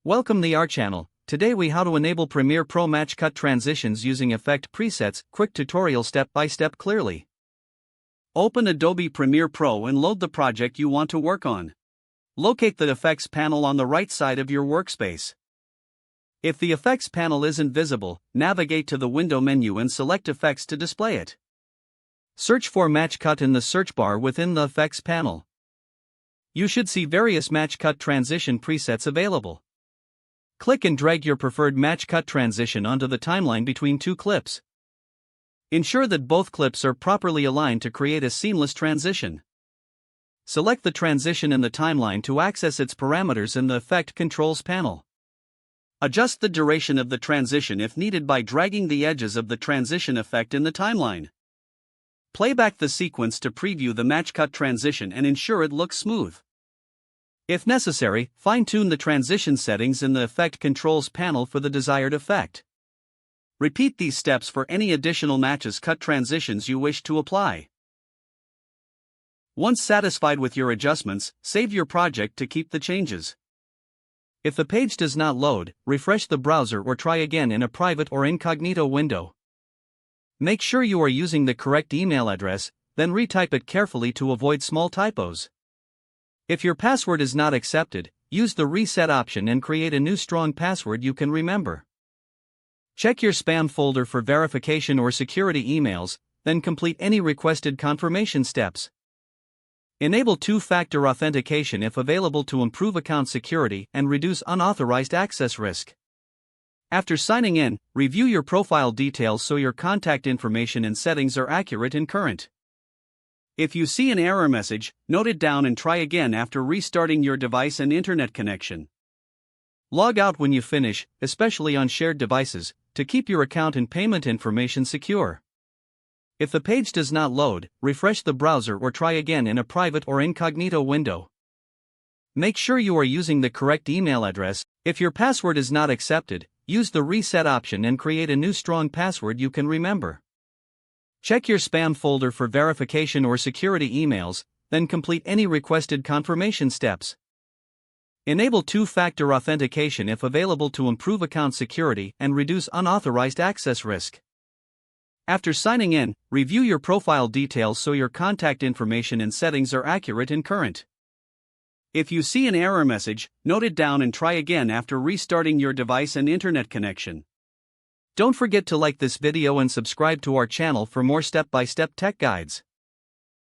Welcome to our channel. Today we how to enable Premiere Pro match cut transitions using effect presets. Quick tutorial step by step clearly. Open Adobe Premiere Pro and load the project you want to work on. Locate the effects panel on the right side of your workspace. If the effects panel isn't visible, navigate to the window menu and select effects to display it. Search for match cut in the search bar within the effects panel. You should see various match cut transition presets available. Click and drag your preferred match cut transition onto the timeline between two clips. Ensure that both clips are properly aligned to create a seamless transition. Select the transition in the timeline to access its parameters in the Effect Controls panel. Adjust the duration of the transition if needed by dragging the edges of the transition effect in the timeline. Play back the sequence to preview the match cut transition and ensure it looks smooth. If necessary, fine-tune the transition settings in the Effect Controls panel for the desired effect. Repeat these steps for any additional matches cut transitions you wish to apply. Once satisfied with your adjustments, save your project to keep the changes. If the page does not load, refresh the browser or try again in a private or incognito window. Make sure you are using the correct email address, then retype it carefully to avoid small typos. If your password is not accepted, use the reset option and create a new strong password you can remember. Check your spam folder for verification or security emails, then complete any requested confirmation steps. Enable two-factor authentication if available to improve account security and reduce unauthorized access risk. After signing in, review your profile details so your contact information and settings are accurate and current. If you see an error message, note it down and try again after restarting your device and internet connection. Log out when you finish, especially on shared devices, to keep your account and payment information secure. If the page does not load, refresh the browser or try again in a private or incognito window. Make sure you are using the correct email address. If your password is not accepted, use the reset option and create a new strong password you can remember. Check your spam folder for verification or security emails, then complete any requested confirmation steps. Enable two-factor authentication if available to improve account security and reduce unauthorized access risk. After signing in, review your profile details so your contact information and settings are accurate and current. If you see an error message, note it down and try again after restarting your device and internet connection. Don't forget to like this video and subscribe to our channel for more step-by-step tech guides.